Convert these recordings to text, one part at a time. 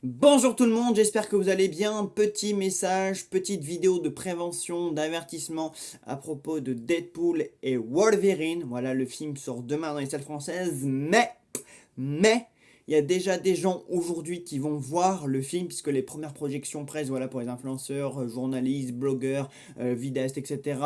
Bonjour tout le monde, j'espère que vous allez bien. Petit message, petite vidéo de prévention, d'avertissement à propos de Deadpool et Wolverine. Voilà, le film sort demain dans les salles françaises, mais, il y a déjà des gens aujourd'hui qui vont voir le film, puisque les premières projections presse, voilà, pour les influenceurs, journalistes, blogueurs, vidéastes, etc.,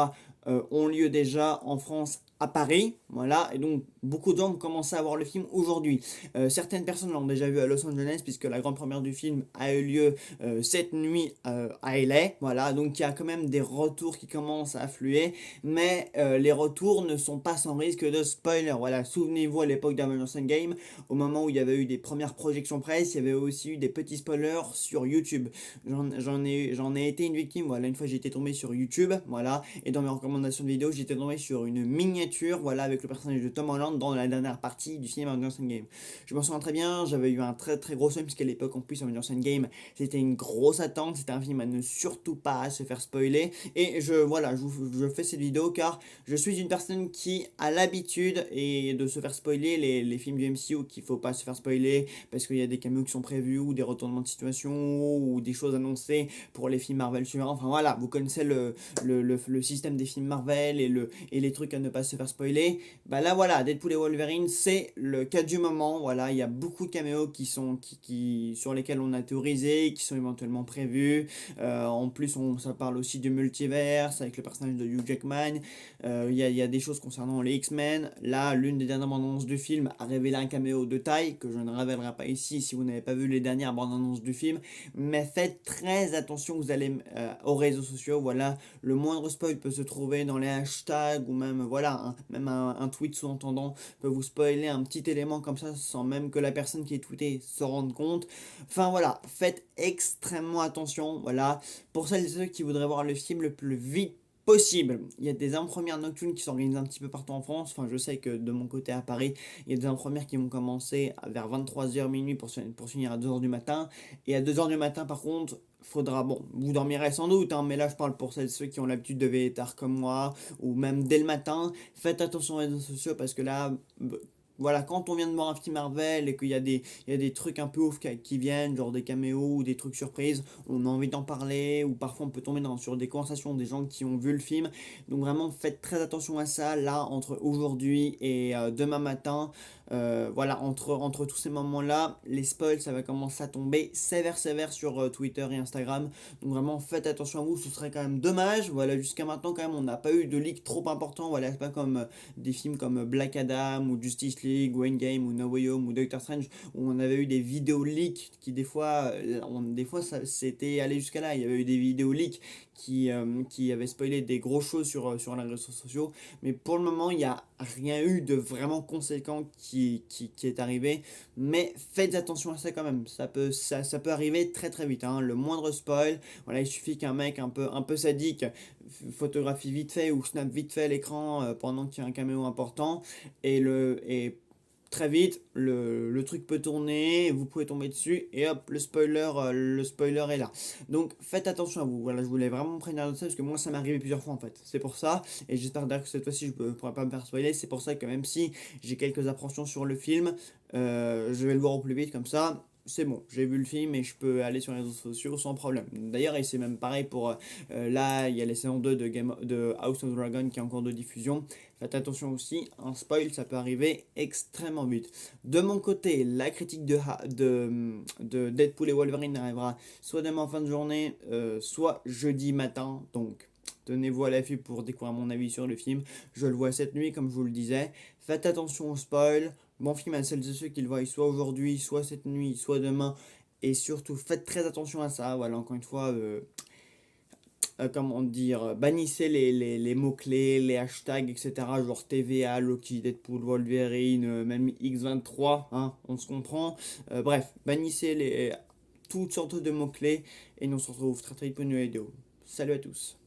ont lieu déjà en France à Paris, voilà, et donc beaucoup de gens ont commencé à voir le film aujourd'hui. Certaines personnes l'ont déjà vu à Los Angeles, puisque la grande première du film a eu lieu cette nuit à LA, voilà, donc il y a quand même des retours qui commencent à affluer, mais les retours ne sont pas sans risque de spoiler, voilà, souvenez-vous à l'époque d'Avengers Endgame, au moment où il y avait eu des premières projections presse, il y avait aussi eu des petits spoilers sur YouTube. J'en ai été une victime, voilà, une fois j'étais tombé sur YouTube, voilà, et dans mes recommandations de vidéos, j'étais tombé sur une miniature, voilà, avec le personnage de Tom Holland dans la dernière partie du film Avengers Endgame. Je m'en souviens très bien, j'avais eu un très très gros somme, puisqu'à l'époque en plus Avengers Endgame, c'était une grosse attente, c'était un film à ne surtout pas se faire spoiler, et je fais cette vidéo car je suis une personne qui a l'habitude et de se faire spoiler les films du MCU qu'il faut pas se faire spoiler parce qu'il y a des caméos qui sont prévus ou des retournements de situation ou des choses annoncées pour les films Marvel suivants. Enfin voilà, vous connaissez le système des films Marvel et les trucs à ne pas se faire spoiler. Bah là voilà, Deadpool et Wolverine, c'est le cas du moment. Voilà, il y a beaucoup de caméos sur lesquels on a théorisé, qui sont éventuellement prévus. En plus, ça parle aussi du multiverse avec le personnage de Hugh Jackman. Il y a des choses concernant les X-Men. Là, l'une des dernières bandes annonces du film a révélé un caméo de taille que je ne révélerai pas ici si vous n'avez pas vu les dernières bandes annonces du film. Mais faites très attention, vous allez aux réseaux sociaux. Voilà, le moindre spoil peut se trouver dans les hashtags ou même voilà, même un tweet sous-entendant peut vous spoiler un petit élément comme ça sans même que la personne qui est tweetée se rende compte. Enfin voilà, faites extrêmement attention. Voilà, pour celles et ceux qui voudraient voir le film le plus vite possible. Il y a des avant-premières nocturnes qui s'organisent un petit peu partout en France. Enfin, je sais que de mon côté à Paris, il y a des avant-premières qui vont commencer vers 23h minuit pour finir à 2h du matin. Et à 2h du matin, par contre, faudra, bon, vous dormirez sans doute, hein, mais là je parle pour celles et ceux qui ont l'habitude de veiller tard comme moi, ou même dès le matin, faites attention aux réseaux sociaux parce que là, voilà, quand on vient de voir un film Marvel et qu'il y a des trucs un peu ouf qui viennent, genre des caméos ou des trucs surprises, on a envie d'en parler, ou parfois on peut tomber sur des conversations des gens qui ont vu le film. Donc vraiment, faites très attention à ça, là, entre aujourd'hui et demain matin. Voilà, entre tous ces moments-là, les spoils, ça va commencer à tomber sévère sur Twitter et Instagram. Donc vraiment, faites attention à vous, ce serait quand même dommage. Voilà, jusqu'à maintenant, quand même, on n'a pas eu de leak trop important. Voilà, c'est pas comme des films comme Black Adam ou Justice League ou Endgame ou No Way Home ou Doctor Strange où on avait eu des vidéos leaks qui des fois ça c'était allé jusqu'à là. Il y avait eu des vidéos leaks qui avaient spoilé des grosses choses sur les réseaux sociaux. Mais pour le moment, il n'y a rien eu de vraiment conséquent qui est arrivé. Mais faites attention à ça quand même. Ça peut arriver très très vite, hein. Le moindre spoil, voilà, il suffit qu'un mec un peu sadique photographie vite fait ou snap vite fait l'écran pendant qu'il y a un caméo important et très vite le truc peut tourner, vous pouvez tomber dessus et hop le spoiler est là. Donc faites attention à vous. Voilà, je voulais vraiment me prévenir de ça parce que moi ça m'est arrivé plusieurs fois en fait. C'est pour ça et j'espère d'ailleurs que cette fois-ci je ne pourrai pas me faire spoiler. C'est pour ça que même si j'ai quelques appréhensions sur le film, je vais le voir au plus vite comme ça. C'est bon, j'ai vu le film et je peux aller sur les réseaux sociaux sans problème. D'ailleurs, et c'est même pareil pour là, il y a les saisons 2 de House of Dragon qui est en cours de diffusion. Faites attention aussi, un spoil, ça peut arriver extrêmement vite. De mon côté, la critique de Deadpool et Wolverine arrivera soit demain en fin de journée, soit jeudi matin. Donc, tenez-vous à l'affût pour découvrir mon avis sur le film. Je le vois cette nuit, comme je vous le disais. Faites attention au spoil. Bon film à celles et ceux qui le voient soit aujourd'hui, soit cette nuit, soit demain. Et surtout, faites très attention à ça. Voilà, encore une fois, comment dire, bannissez les mots-clés, les hashtags, etc. Genre TVA, Loki, Deadpool, Wolverine, même X23, hein, on se comprend. Bref, bannissez toutes sortes de mots-clés et nous on se retrouve très très vite pour une nouvelle vidéo. Salut à tous.